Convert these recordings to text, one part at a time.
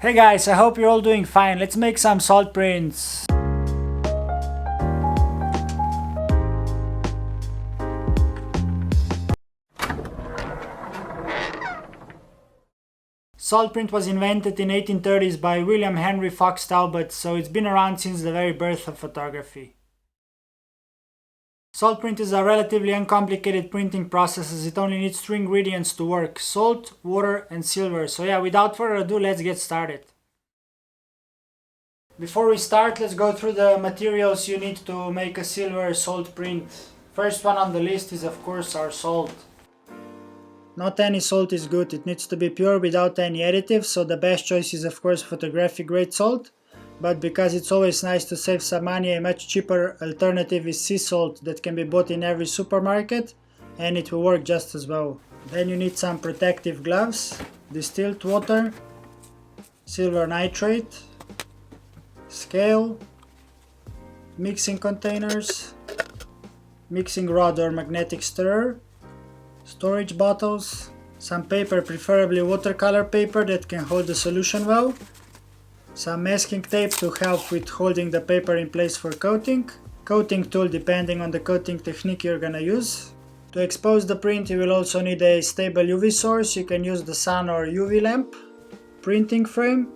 Hey guys, I hope you're all doing fine. Let's make some salt prints. Salt print was invented in 1830s by William Henry Fox Talbot, so it's been around since the very birth of photography. Salt print is a relatively uncomplicated printing process as it only needs 3 ingredients to work: salt, water and silver. So yeah, without further ado, let's get started. Before we start, let's go through the materials you need to make a silver salt print. First one on the list is of course our salt. Not any salt is good, it needs to be pure without any additives, so the best choice is of course photographic grade salt. But because it's always nice to save some money, a much cheaper alternative is sea salt that can be bought in every supermarket, and it will work just as well. Then you need some protective gloves, distilled water, silver nitrate, scale, mixing containers, mixing rod or magnetic stirrer, storage bottles, some paper, preferably watercolor paper that can hold the solution well, some masking tape to help with holding the paper in place for coating, coating tool depending on the coating technique you're gonna use. To expose the print you will also need a stable UV source, you can use the sun or UV lamp, printing frame,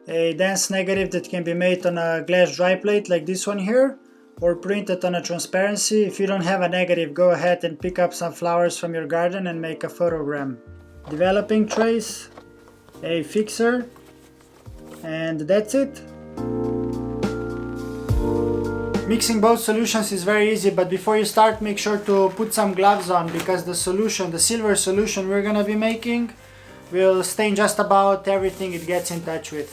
a dense negative that can be made on a glass dry plate like this one here, or printed on a transparency. If you don't have a negative, go ahead and pick up some flowers from your garden and make a photogram. Developing trays, a fixer, and that's it. Mixing both solutions is very easy, but before you start, make sure to put some gloves on because the silver solution we're gonna be making will stain just about everything it gets in touch with.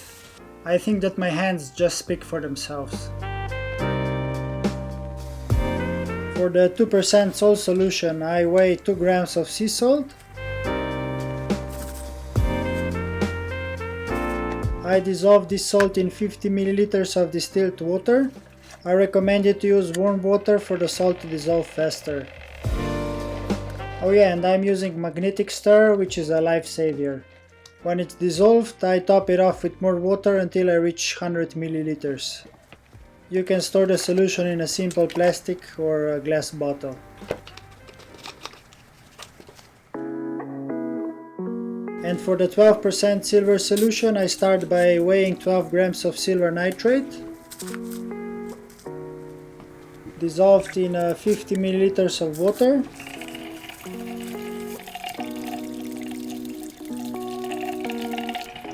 I think that my hands just speak for themselves. For the 2% salt solution, I weigh 2 grams of sea salt. I dissolve this salt in 50 milliliters of distilled water. I recommend you to use warm water for the salt to dissolve faster. Oh yeah, and I'm using magnetic stirrer, which is a lifesaver. When it's dissolved, I top it off with more water until I reach 100 milliliters. You can store the solution in a simple plastic or a glass bottle. And for the 12% silver solution, I start by weighing 12 grams of silver nitrate, dissolved in 50 milliliters of water.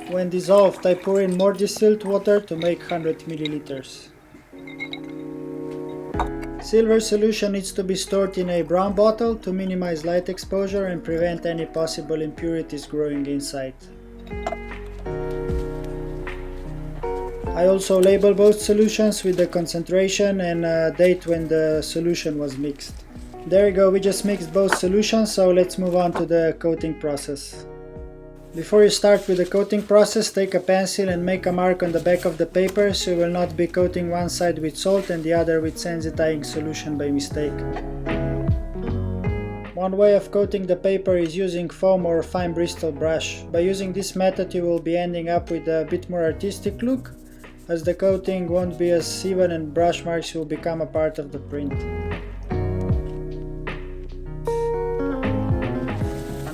When dissolved, I pour in more distilled water to make 100 milliliters. Silver solution needs to be stored in a brown bottle to minimize light exposure and prevent any possible impurities growing inside. I also label both solutions with the concentration and date when the solution was mixed. There you go, we just mixed both solutions, so let's move on to the coating process. Before you start with the coating process, take a pencil and make a mark on the back of the paper so you will not be coating one side with salt and the other with sensitizing solution by mistake. One way of coating the paper is using foam or fine bristle brush. By using this method you will be ending up with a bit more artistic look, as the coating won't be as even and brush marks will become a part of the print.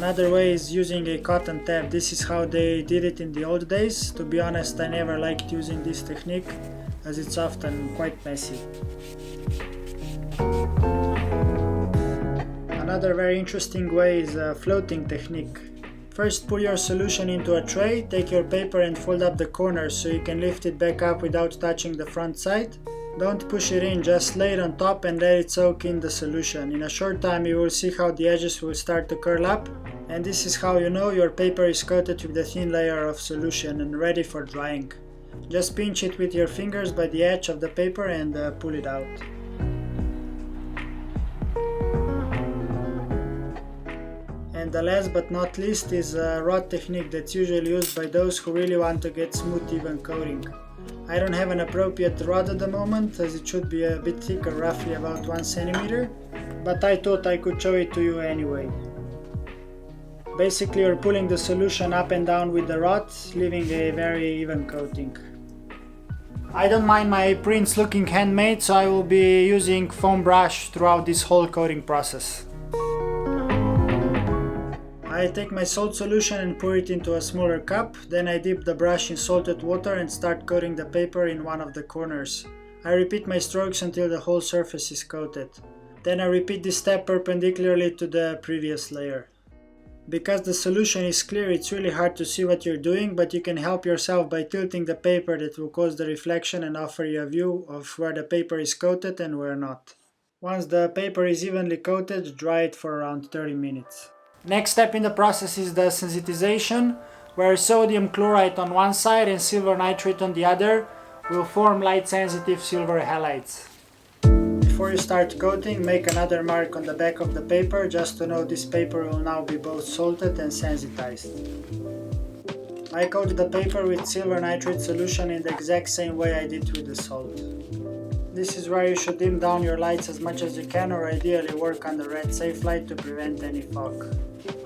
Another way is using a cotton tab. This is how they did it in the old days. To be honest, I never liked using this technique as it's often quite messy. Another very interesting way is a floating technique. First, pour your solution into a tray, take your paper and fold up the corners so you can lift it back up without touching the front side. Don't push it in, just lay it on top and let it soak in the solution. In a short time you will see how the edges will start to curl up, and this is how you know your paper is coated with a thin layer of solution and ready for drying. Just pinch it with your fingers by the edge of the paper and pull it out. And the last but not least is a rod technique that's usually used by those who really want to get smooth even coating. I don't have an appropriate rod at the moment as it should be a bit thicker, roughly about 1 centimeter, but I thought I could show it to you anyway. Basically you're pulling the solution up and down with the rod, leaving a very even coating. I don't mind my prints looking handmade, so I will be using foam brush throughout this whole coating process. I take my salt solution and pour it into a smaller cup, then I dip the brush in salted water and start coating the paper in one of the corners. I repeat my strokes until the whole surface is coated. Then I repeat this step perpendicularly to the previous layer. Because the solution is clear, it's really hard to see what you're doing, but you can help yourself by tilting the paper that will cause the reflection and offer you a view of where the paper is coated and where not. Once the paper is evenly coated, dry it for around 30 minutes. Next step in the process is the sensitization, where sodium chloride on one side and silver nitrate on the other will form light sensitive silver halides. Before you start coating, make another mark on the back of the paper just to know this paper will now be both salted and sensitized. I coat the paper with silver nitrate solution in the exact same way I did with the salt. This is where you should dim down your lights as much as you can, or ideally work on the red safe light to prevent any fog.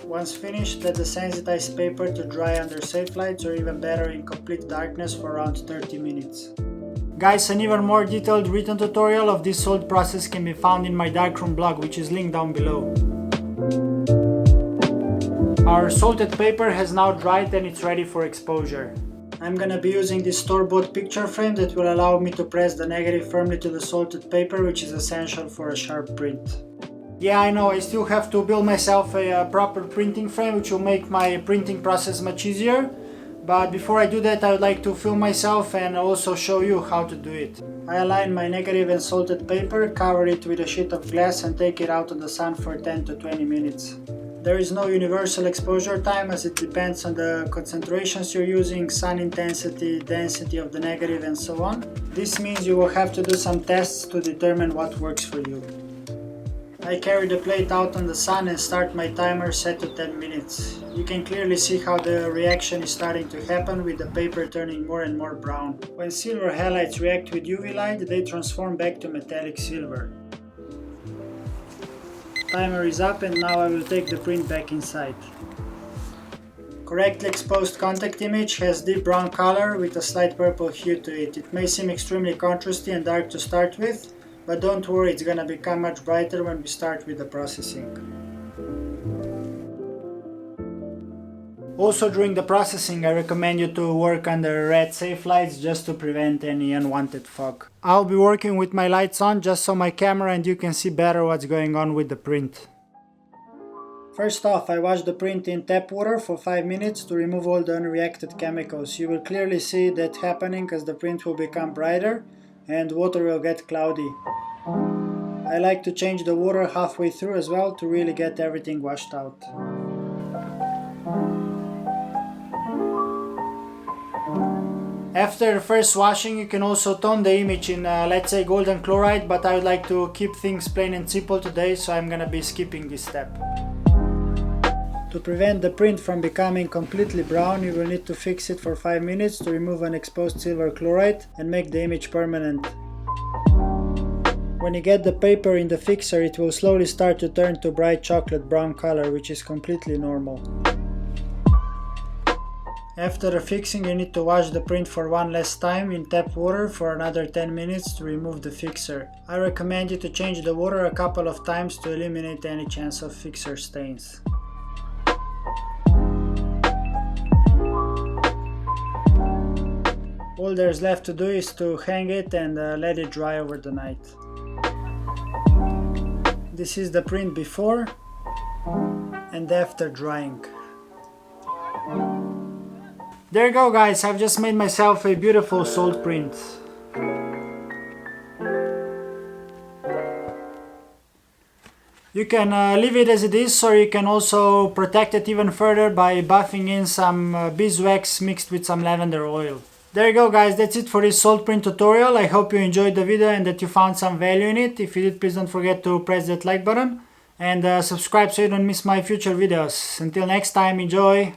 Once finished, let the sensitized paper to dry under safe lights, or even better in complete darkness, for around 30 minutes. Guys, an even more detailed written tutorial of this salt process can be found in my darkroom blog, which is linked down below. Our salted paper has now dried and it's ready for exposure. I'm gonna be using this store-bought picture frame that will allow me to press the negative firmly to the salted paper, which is essential for a sharp print. Yeah, I know, I still have to build myself a proper printing frame, which will make my printing process much easier. But before I do that, I would like to film myself and also show you how to do it. I align my negative and salted paper, cover it with a sheet of glass and take it out in the sun for 10 to 20 minutes. There is no universal exposure time, as it depends on the concentrations you're using, sun intensity, density of the negative and so on. This means you will have to do some tests to determine what works for you. I carry the plate out on the sun and start my timer set to 10 minutes. You can clearly see how the reaction is starting to happen, with the paper turning more and more brown. When silver halides react with UV light, they transform back to metallic silver. Timer is up and now I will take the print back inside. Correctly exposed contact image has deep brown color with a slight purple hue to it. It may seem extremely contrasty and dark to start with, but don't worry, it's gonna become much brighter when we start with the processing. Also, during the processing, I recommend you to work under red safe lights just to prevent any unwanted fog. I'll be working with my lights on just so my camera and you can see better what's going on with the print. First off, I wash the print in tap water for 5 minutes to remove all the unreacted chemicals. You will clearly see that happening as the print will become brighter and water will get cloudy. I like to change the water halfway through as well to really get everything washed out. After the first washing, you can also tone the image in let's say golden chloride, but I would like to keep things plain and simple today, so I'm gonna be skipping this step. To prevent the print from becoming completely brown, you will need to fix it for 5 minutes to remove unexposed silver chloride and make the image permanent. When you get the paper in the fixer, it will slowly start to turn to bright chocolate brown color, which is completely normal. After the fixing, you need to wash the print for one last time in tap water for another 10 minutes to remove the fixer. I recommend you to change the water a couple of times to eliminate any chance of fixer stains. All there's left to do is to hang it and let it dry over the night. This is the print before and after drying. There you go, guys, I've just made myself a beautiful salt print. You can leave it as it is, or you can also protect it even further by buffing in some beeswax mixed with some lavender oil. There you go, guys, that's it for this salt print tutorial. I hope you enjoyed the video and that you found some value in it. If you did, please don't forget to press that like button and subscribe so you don't miss my future videos. Until next time, enjoy!